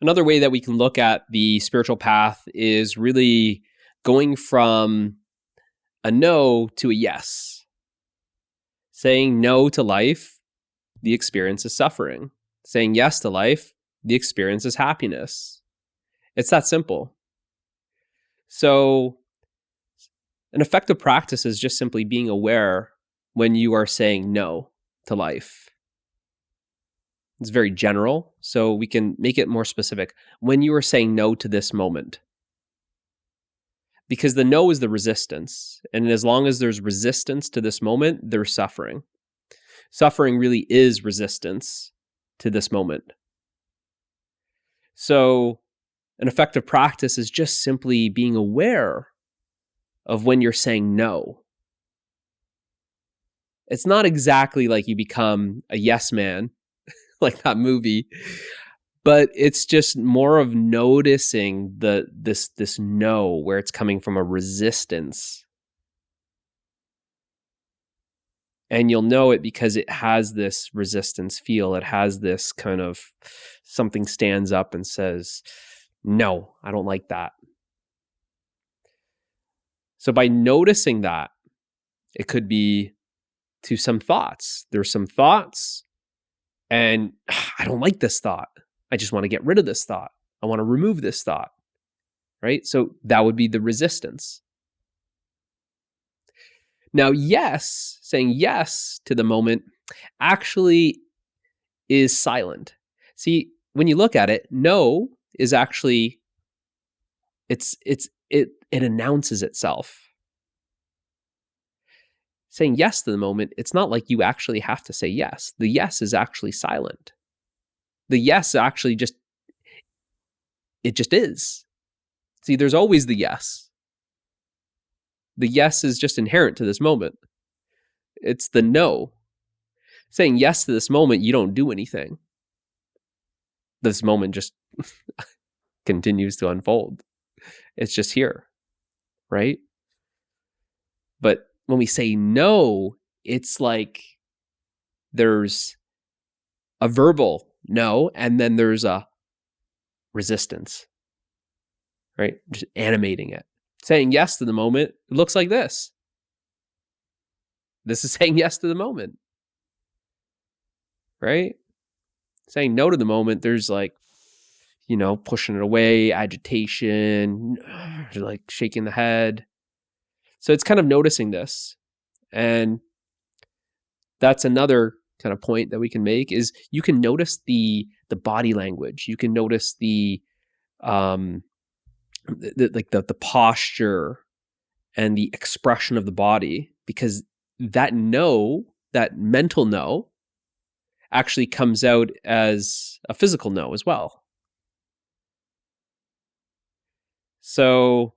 Another way that we can look at the spiritual path is really going from a no to a yes. Saying no to life, the experience is suffering. Saying yes to life, the experience is happiness. It's that simple. So an effective practice is just simply being aware when you are saying no to life. It's very general, so we can make it more specific. When you are saying no to this moment, because the no is the resistance. And as long as there's resistance to this moment, there's suffering. Suffering really is resistance to this moment. So an effective practice is just simply being aware of when you're saying no. It's not exactly like you become a yes man, like that movie, but it's just more of noticing this no, where it's coming from a resistance. And you'll know it because it has this resistance feel. It has this kind of something stands up and says, no, I don't like that. So by noticing that, it could be to some thoughts. There's some thoughts and I don't like this thought. I just want to get rid of this thought. I want to remove this thought, right? So that would be the resistance. Now, yes, saying yes to the moment actually is silent. See, when you look at it, no is actually, it announces itself. Saying yes to the moment, it's not like you actually have to say yes. The yes is actually silent. The yes actually just is. See, there's always the yes. The yes is just inherent to this moment. It's the no. Saying yes to this moment, you don't do anything. This moment just continues to unfold. It's just here, right? But when we say no, it's like there's a verbal no, and then there's a resistance, right? Just animating it. Saying yes to the moment, it looks like this. This is saying yes to the moment, right? Saying no to the moment, there's like, pushing it away, agitation, like shaking the head. So it's kind of noticing this. And that's another kind of point that we can make is you can notice the body language. You can notice the posture and the expression of the body, because that mental no actually comes out as a physical no as well. So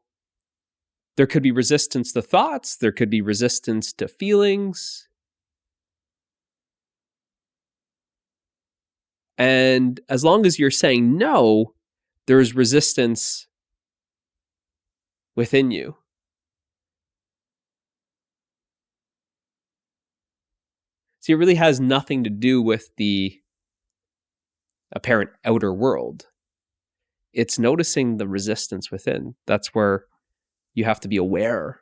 there could be resistance to thoughts. There could be resistance to feelings. And as long as you're saying no, there's resistance within you. See, it really has nothing to do with the apparent outer world. It's noticing the resistance within. That's where you have to be aware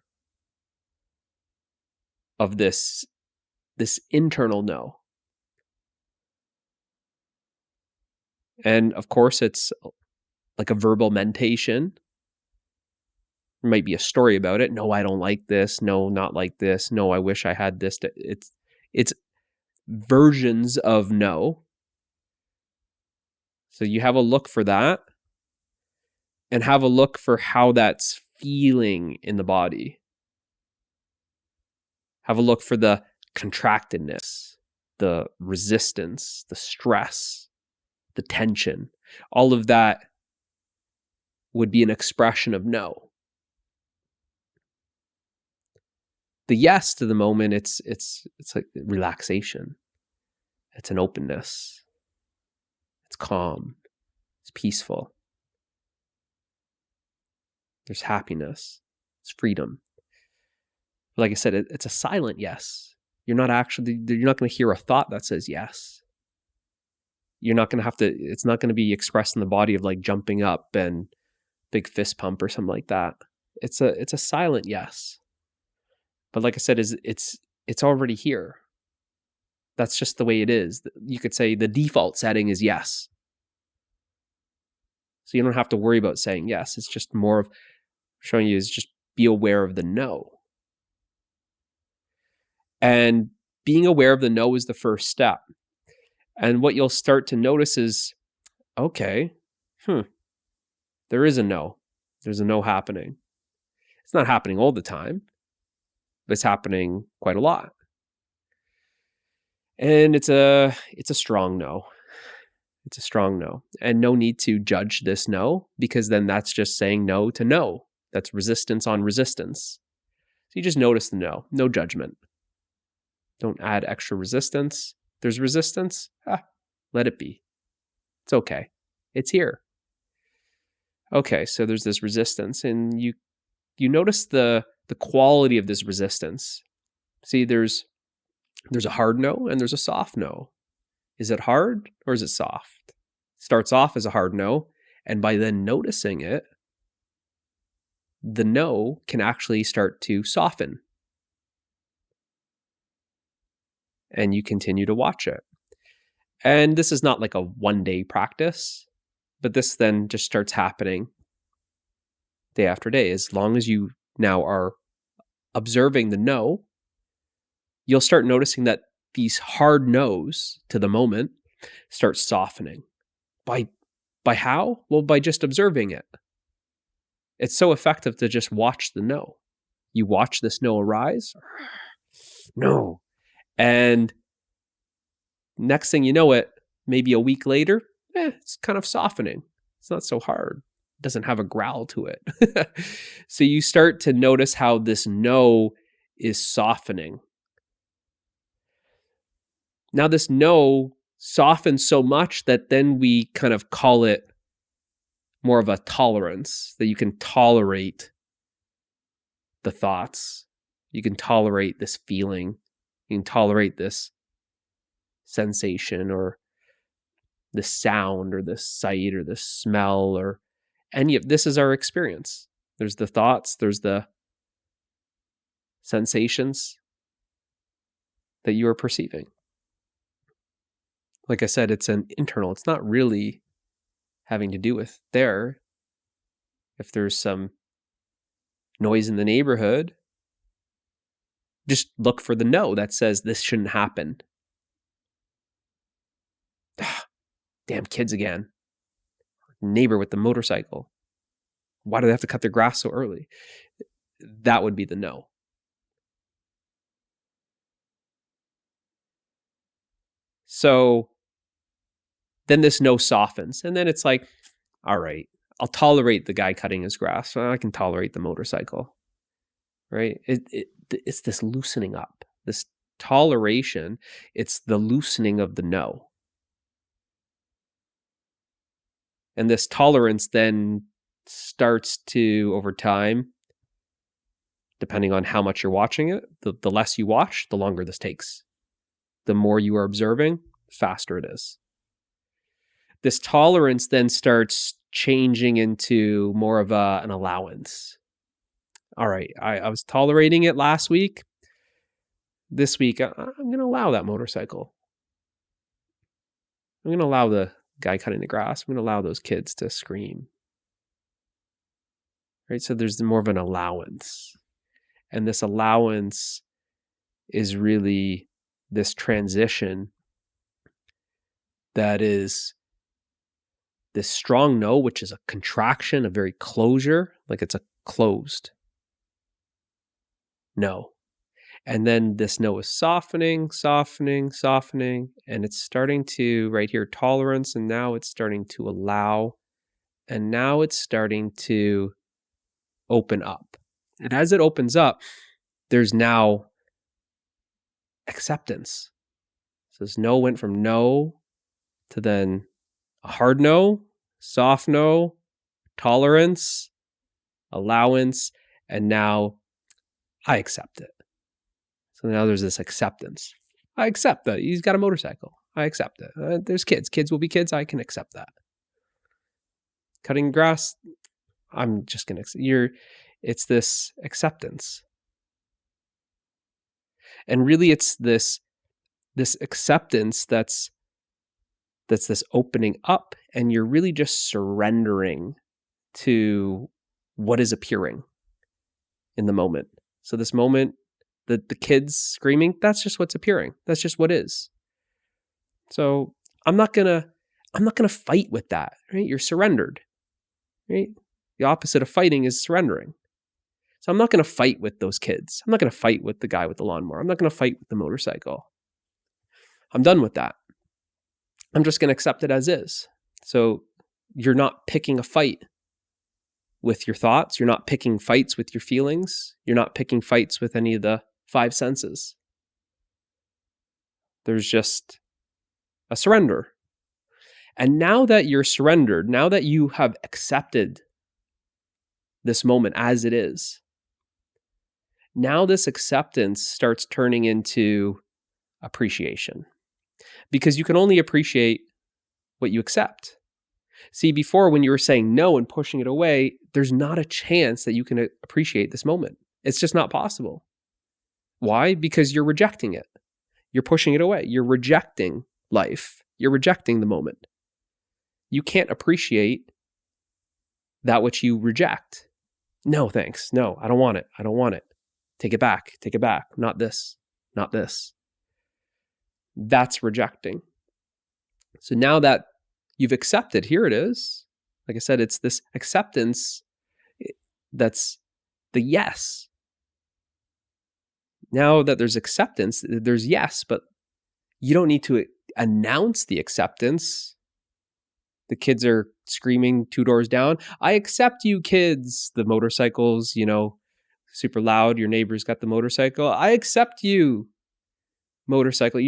of this internal no. And of course, it's like a verbal mentation. There might be a story about it. No, I don't like this. No, not like this. No, I wish I had this. It's versions of no. So you have a look for that and have a look for how that's feeling in the body. Have a look for the contractedness, the resistance, the stress, the tension. All of that would be an expression of no. The yes to the moment, it's like relaxation. It's an openness. It's calm. It's peaceful. There's happiness. It's freedom. Like I said, it's a silent yes. You're not going to hear a thought that says yes. You're not going to have to, it's not going to be expressed in the body of like jumping up and big fist pump or something like that. It's a silent yes. But like I said, it's already here. That's just the way it is. You could say the default setting is yes. So you don't have to worry about saying yes. It's just more of showing you is just be aware of the no. And being aware of the no is the first step. And what you'll start to notice is, okay, there is a no. There's a no happening. It's not happening all the time, but it's happening quite a lot. And it's a strong no. It's a strong no. And no need to judge this no, because then that's just saying no to no. That's resistance on resistance. So you just notice the no. No judgment. Don't add extra resistance. There's resistance. Let it be. It's okay. It's here. Okay, so there's this resistance, and you notice the quality of this resistance. See, there's a hard no and there's a soft no. Is it hard or is it soft? Starts off as a hard no, and by then noticing it, the no can actually start to soften. And you continue to watch it. And this is not like a one-day practice, but this then just starts happening day after day. As long as you now are observing the no, you'll start noticing that these hard no's to the moment start softening. By how? Well, by just observing it. It's so effective to just watch the no. You watch this no arise. No. And next thing you know it, maybe a week later, it's kind of softening. It's not so hard. It doesn't have a growl to it. So you start to notice how this no is softening. Now this no softens so much that then we kind of call it more of a tolerance, that you can tolerate the thoughts. You can tolerate this feeling. You can tolerate this sensation or this sound or this sight or this smell or any of this is our experience. There's the thoughts, there's the sensations that you are perceiving. Like I said, it's an internal. It's not really having to do with there. If there's some noise in the neighborhood, just look for the no that says this shouldn't happen. Damn kids again. Neighbor with the motorcycle. Why do they have to cut their grass so early? That would be the no. So then this no softens. And then it's like, all right, I'll tolerate the guy cutting his grass. Well, I can tolerate the motorcycle. Right? It's this loosening up. This toleration, it's the loosening of the no. And this tolerance then starts to, over time, depending on how much you're watching it, the less you watch, the longer this takes. The more you are observing, the faster it is. This tolerance then starts changing into more of an allowance. All right, I was tolerating it last week. This week, I'm going to allow that motorcycle. I'm going to allow the guy cutting the grass. I'm going to allow those kids to scream. Right? So there's more of an allowance. And this allowance is really this transition that is this strong no, which is a contraction, a very closure, like it's a closed no. And then this no is softening, softening, softening, and it's starting to, right here, tolerance, and now it's starting to allow, and now it's starting to open up. And as it opens up, there's now acceptance. So this no went from no to then a hard no, soft no, tolerance, allowance, and now I accept it. So now there's this acceptance. I accept that he's got a motorcycle. I accept it. There's kids. Kids will be kids. I can accept that. Cutting grass, I'm just going to, it's this acceptance. And really it's this acceptance that's this opening up, and you're really just surrendering to what is appearing in the moment. So this moment, the kids screaming, that's just what's appearing. That's just what is. So I'm not gonna fight with that, right? You're surrendered, right? The opposite of fighting is surrendering. So I'm not gonna fight with those kids. I'm not gonna fight with the guy with the lawnmower. I'm not gonna fight with the motorcycle. I'm done with that. I'm just gonna accept it as is. So you're not picking a fight with your thoughts. You're not picking fights with your feelings. You're not picking fights with any of the 5 senses. There's just a surrender. And now that you're surrendered, now that you have accepted this moment as it is, now this acceptance starts turning into appreciation. Because you can only appreciate what you accept. See, before when you were saying no and pushing it away, there's not a chance that you can appreciate this moment. It's just not possible. Why? Because you're rejecting it. You're pushing it away. You're rejecting life. You're rejecting the moment. You can't appreciate that which you reject. No, thanks. No, I don't want it. I don't want it. Take it back. Take it back. Not this. Not this. That's rejecting. So now that you've accepted, here it is. Like I said, it's this acceptance that's the yes. Now that there's acceptance, there's yes, but you don't need to announce the acceptance. The kids are screaming 2 doors down. I accept you, kids. The motorcycles, super loud. Your neighbor's got the motorcycle. I accept you, motorcycle.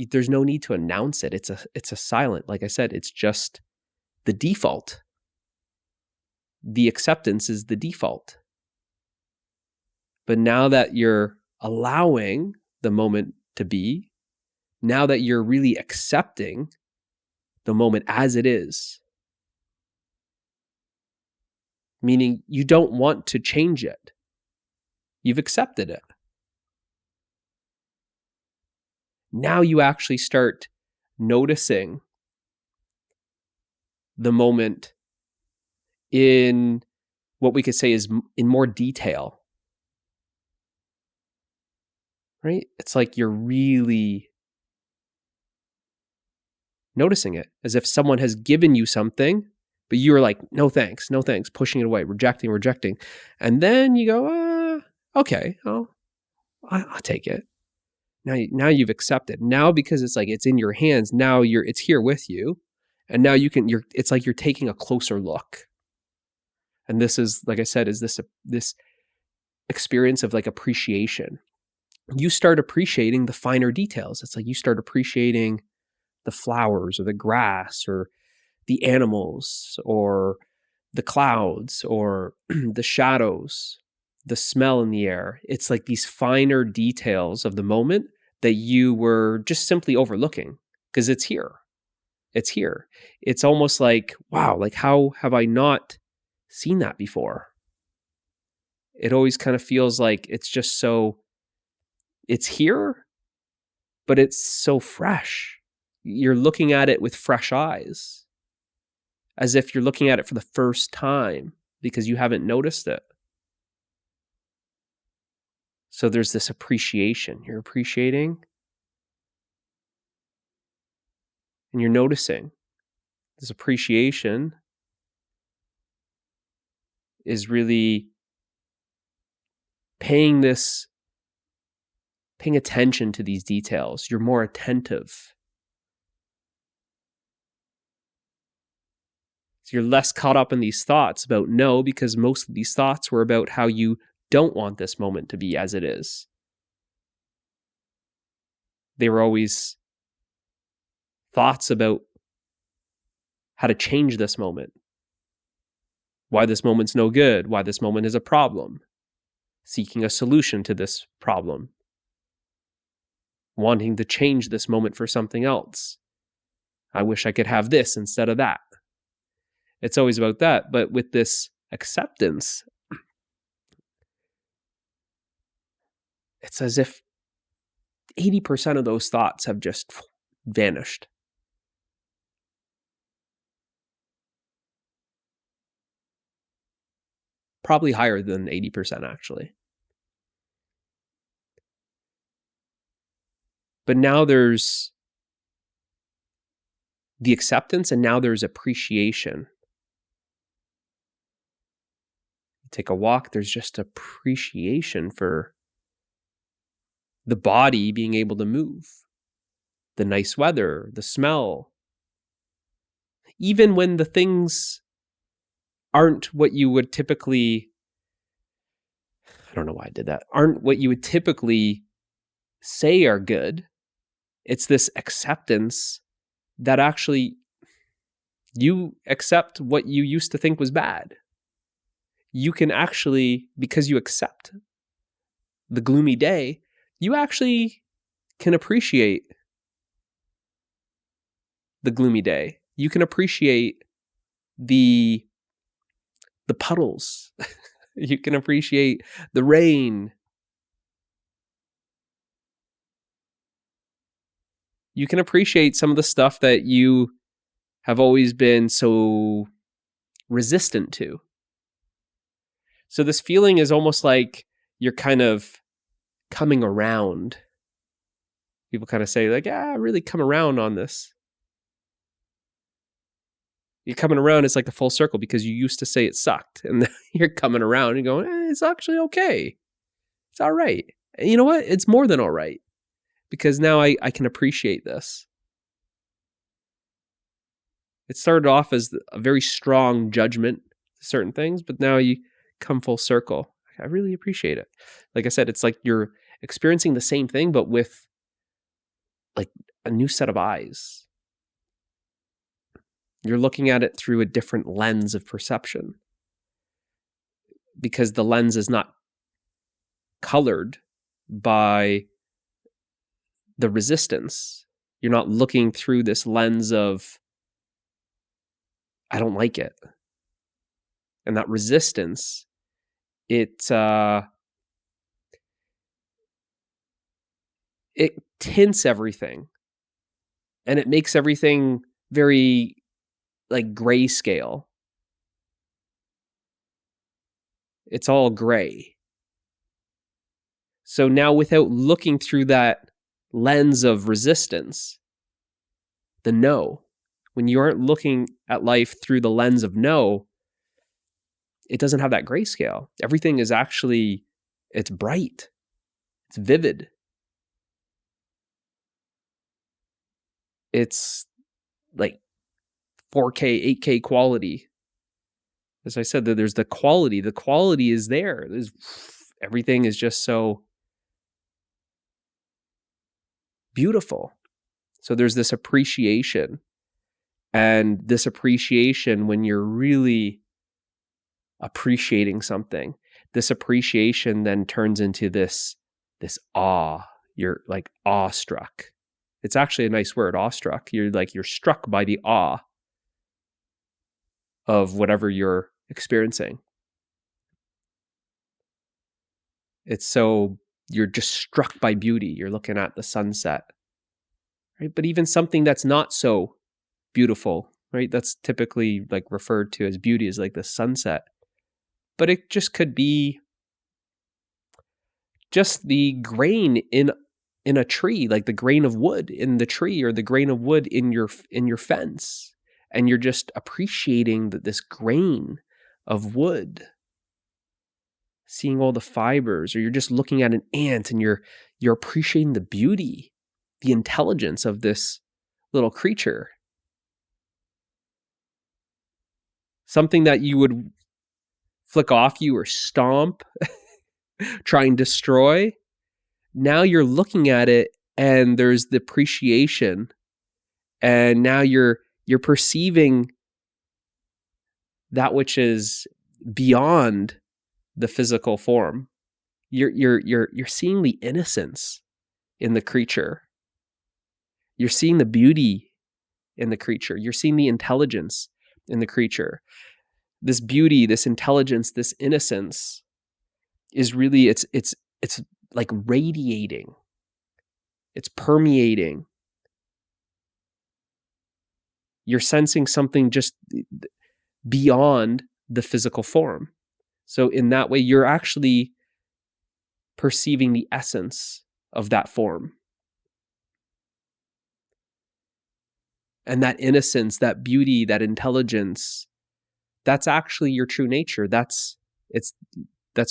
There's no need to announce it. It's a silent, like I said, it's just the default. The acceptance is the default. But now that you're allowing the moment to be, now that you're really accepting the moment as it is, meaning you don't want to change it. You've accepted it. Now you actually start noticing the moment in what we could say is in more detail. Right? It's like you're really noticing it, as if someone has given you something, but you were like, no thanks, pushing it away, rejecting. And then you go, okay, I'll take it. Now you've accepted. Now because it's like it's in your hands, now it's here with you. And now it's like you're taking a closer look. And this is, like I said, is this experience of like appreciation. You start appreciating the finer details. It's like you start appreciating the flowers or the grass or the animals or the clouds or the shadows, the smell in the air. It's like these finer details of the moment that you were just simply overlooking because it's here. It's here. It's almost like, wow, like how have I not seen that before? It always kind of feels like it's just it's here, but it's so fresh. You're looking at it with fresh eyes, as if you're looking at it for the first time because you haven't noticed it. So there's this appreciation. You're appreciating and you're noticing. This appreciation is really paying attention to these details. You're more attentive. So you're less caught up in these thoughts about no, because most of these thoughts were about how you don't want this moment to be as it is. They were always thoughts about how to change this moment. Why this moment's no good. Why this moment is a problem. Seeking a solution to this problem. Wanting to change this moment for something else. I wish I could have this instead of that. It's always about that. But with this acceptance, it's as if 80% of those thoughts have just vanished. Probably higher than 80%, actually. But now there's the acceptance, and now there's appreciation. Take a walk, there's just appreciation for the body being able to move, the nice weather, the smell. Even when the things aren't what you would typically, I don't know why I did that, aren't what you would typically say are good, it's this acceptance that actually you accept what you used to think was bad. You can actually, because you accept the gloomy day, you actually can appreciate the gloomy day. You can appreciate the puddles. You can appreciate the rain. You can appreciate some of the stuff that you have always been so resistant to. So this feeling is almost like you're kind of coming around. People kind of say like, I really come around on this. You're coming around, it's like a full circle because you used to say it sucked. And then you're coming around and going, it's actually okay. It's all right. And you know what? It's more than all right. Because now I can appreciate this. It started off as a very strong judgment to certain things, but now you come full circle. I really appreciate it. Like I said, it's like you're experiencing the same thing, but with like a new set of eyes. You're looking at it through a different lens of perception because the lens is not colored by the resistance. You're not looking through this lens of, I don't like it. And that resistance, it tints everything. And it makes everything very like grayscale. It's all gray. So now without looking through that lens of resistance, the no, when you aren't looking at life through the lens of no, it doesn't have that grayscale. Everything is actually, it's bright. It's vivid. It's like 4K, 8K quality. As I said, there's the quality. The quality is there. Everything is just so beautiful. So there's this appreciation. And this appreciation, when you're really appreciating something, this appreciation then turns into this awe. You're like awestruck. It's actually a nice word, awestruck. You're struck by the awe of whatever you're experiencing. It's so, you're just struck by beauty. You're looking at the sunset, right? But even something that's not so beautiful, right? That's typically like referred to as beauty, is like the sunset. But it just could be just the grain in a tree, like the grain of wood in the tree, or the grain of wood in your fence, and you're just appreciating this grain of wood, seeing all the fibers. Or you're just looking at an ant and you're appreciating the beauty, the intelligence of this little creature. Something that you would flick off you or stomp, try and destroy. Now you're looking at it and there's the appreciation, and now you're perceiving that which is beyond the physical form. You're seeing the innocence in the creature. You're seeing the beauty in the creature. You're seeing the intelligence in the creature. This beauty, this intelligence, this innocence is really, it's like radiating. It's permeating. You're sensing something just beyond the physical form. So in that way, you're actually perceiving the essence of that form. And that innocence, that beauty, that intelligence, that's actually your true nature. That's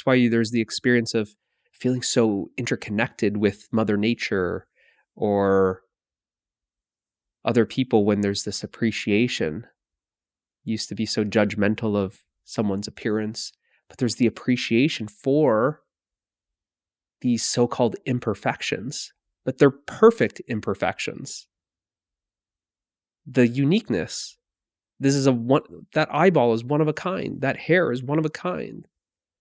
why there's the experience of feeling so interconnected with Mother Nature or other people when there's this appreciation. Used to be so judgmental of someone's appearance, but there's the appreciation for these so-called imperfections, but they're perfect imperfections. The uniqueness. That eyeball is one of a kind. That hair is one of a kind.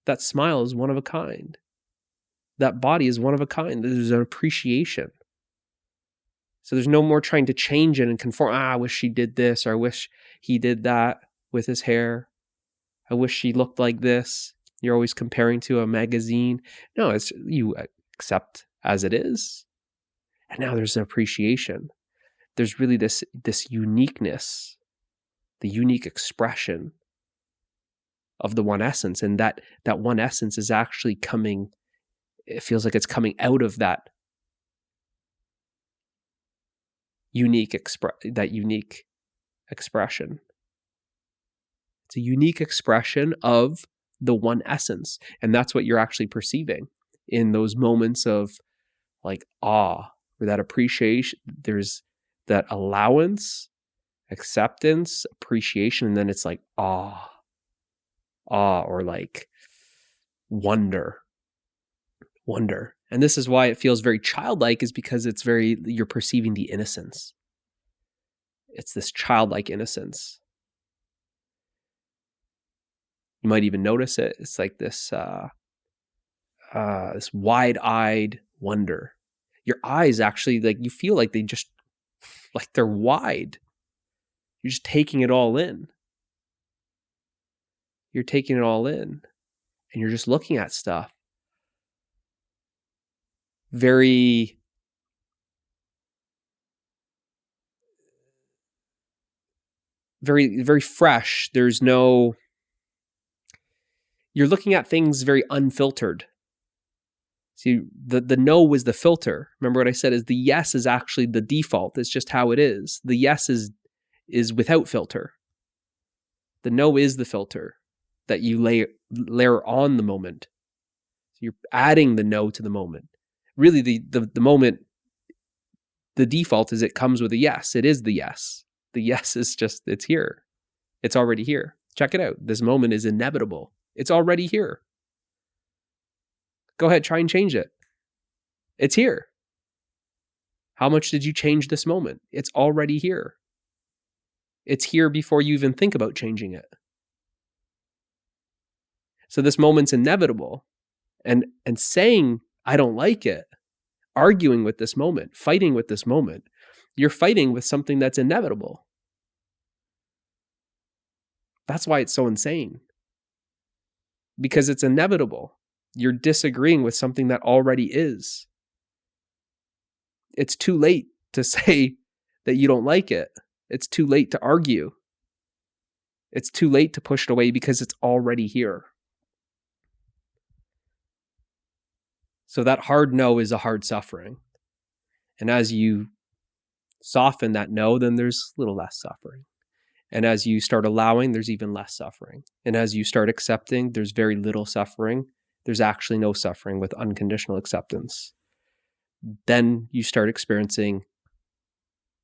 That smile is one of a kind. That body is one of a kind. There's an appreciation. So there's no more trying to change it and conform. I wish she did this, or I wish he did that with his hair. I wish she looked like this. You're always comparing to a magazine. No, it's you accept as it is. And now there's an appreciation. There's really this uniqueness, the unique expression of the one essence. And that one essence is actually coming, it feels like it's coming out of that unique expression. It's a unique expression of the one essence. And that's what you're actually perceiving in those moments of like awe or that appreciation. There's that allowance, acceptance, appreciation, and then it's like awe or like wonder. And this is why it feels very childlike, is because you're perceiving the innocence. It's this childlike innocence. You might even notice it. It's like this this wide-eyed wonder. Your eyes actually, like, you feel like they're wide. You're just taking it all in. You're taking it all in, and you're just looking at stuff. Very, very, very fresh. You're looking at things very unfiltered. See, the no was the filter. Remember what I said is the yes is actually the default. It's just how it is. The yes is without filter. The no is the filter that you layer on the moment. So you're adding the no to the moment. Really, the moment, the default is it comes with a yes. It is the yes. The yes is just, it's here. It's already here. Check it out. This moment is inevitable. It's already here. Go ahead, try and change it. It's here. How much did you change this moment? It's already here. It's here before you even think about changing it. So this moment's inevitable. And saying, I don't like it, arguing with this moment, fighting with this moment, you're fighting with something that's inevitable. That's why it's so insane. Because it's inevitable. You're disagreeing with something that already is. It's too late to say that you don't like it. It's too late to argue. It's too late to push it away because it's already here. So that hard no is a hard suffering. And as you soften that no, then there's a little less suffering. And as you start allowing, there's even less suffering. And as you start accepting, there's very little suffering. There's actually no suffering with unconditional acceptance. Then you start experiencing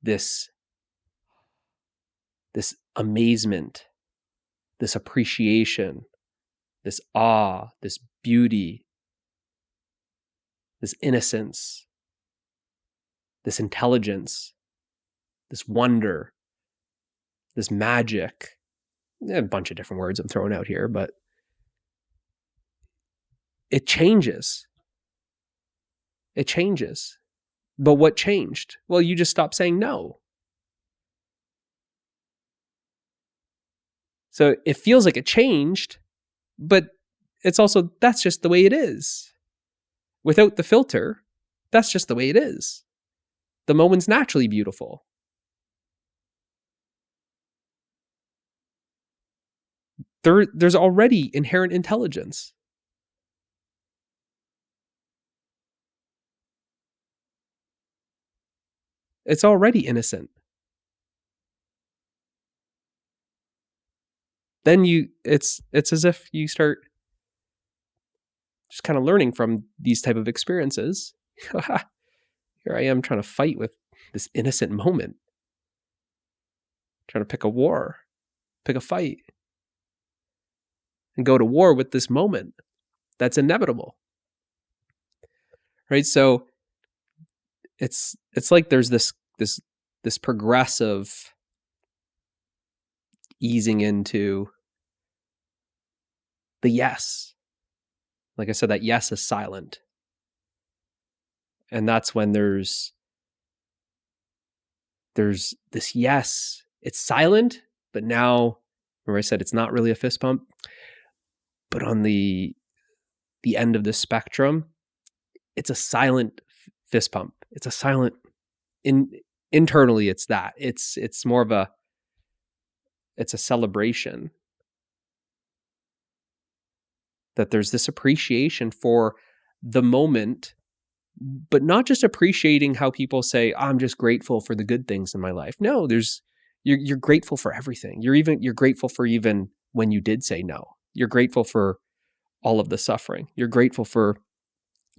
this amazement, this appreciation, this awe, this beauty, this innocence, this intelligence, this wonder, this magic. A bunch of different words I'm throwing out here, but it changes. It changes. But what changed? Well, you just stopped saying no. So it feels like it changed, but it's also, that's just the way it is. Without the filter, that's just the way it is. The moment's naturally beautiful. There's already inherent intelligence. It's already innocent. Then it's as if you start just kind of learning from these type of experiences. Here I am trying to fight with this innocent moment, trying to pick a war, pick a fight, and go to war with this moment that's inevitable. Right? So it's like there's this progressive easing into the yes. Like I said, that yes is silent. And that's when there's this yes, it's silent, but now, remember I said it's not really a fist pump, but on the end of the spectrum, it's a silent fist pump. It's a silent, internally it's that. It's more of it's a celebration. That there's this appreciation for the moment, but not just appreciating how people say, I'm just grateful for the good things in my life. No, you're grateful for everything. You're grateful for even when you did say no. You're grateful for all of the suffering. You're grateful for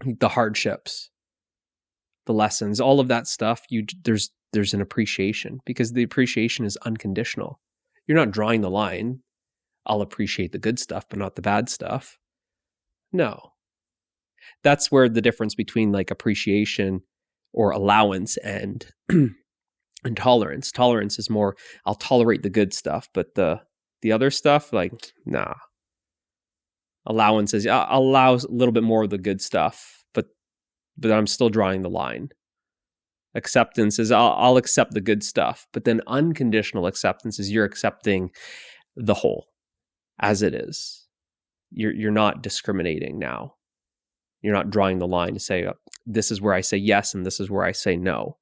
the hardships, the lessons, all of that stuff. There's an appreciation, because the appreciation is unconditional. You're not drawing the line. I'll appreciate the good stuff, but not the bad stuff. No. That's where the difference between like appreciation or allowance and tolerance. Tolerance is more, I'll tolerate the good stuff, but the other stuff, like, nah. Allowance is, I'll allow a little bit more of the good stuff, but I'm still drawing the line. Acceptance is, I'll accept the good stuff, but then unconditional acceptance is you're accepting the whole as it is. You're not discriminating now. You're not drawing the line to say, oh, this is where I say yes and this is where I say no.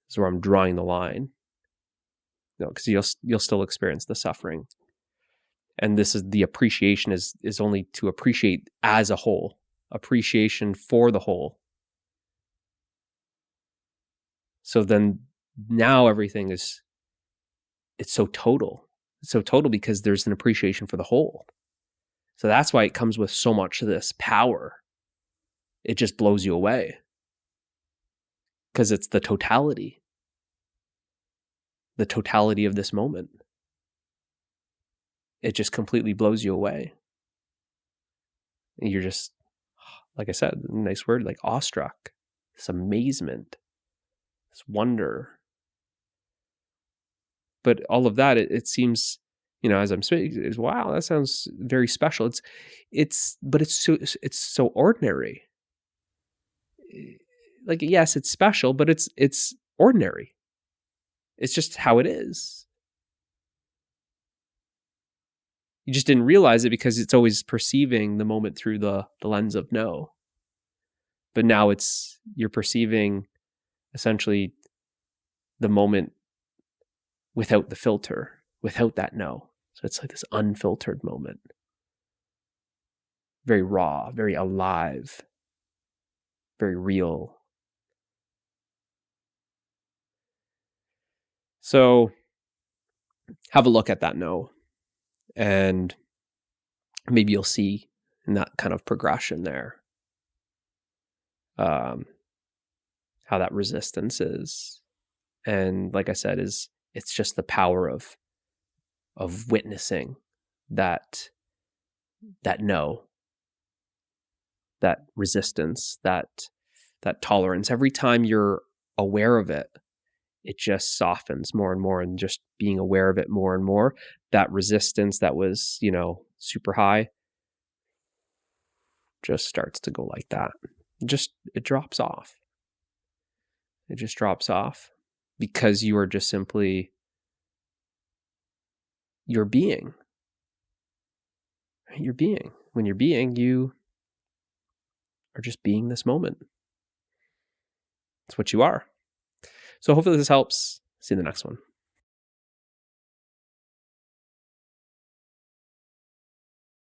This is where I'm drawing the line. No, because you'll still experience the suffering. And this is the appreciation is only to appreciate as a whole. Appreciation for the whole. So then now everything it's so total. It's so total because there's an appreciation for the whole. So that's why it comes with so much of this power. It just blows you away. Because it's the totality of this moment. It just completely blows you away. And you're just, like I said, nice word, like awestruck, this amazement, this wonder. But all of that, it seems, as I'm speaking, is wow, that sounds very special. It's so ordinary. Like, yes, it's special, but it's ordinary. It's just how it is. You just didn't realize it because it's always perceiving the moment through the lens of no. But now you're perceiving essentially the moment without the filter, without that no. So it's like this unfiltered moment. Very raw, very alive, very real. So have a look at that no. And maybe you'll see in that kind of progression there how that resistance is. And like I said, it's just the power of witnessing that no, that resistance, that tolerance. Every time you're aware of it, it just softens more and more, and just being aware of it more and more, that resistance that was, super high just starts to go like that. It drops off. It just drops off because you are just simply your being. You're being. When you're being, you are just being this moment. It's what you are. So hopefully this helps. See you in the next one.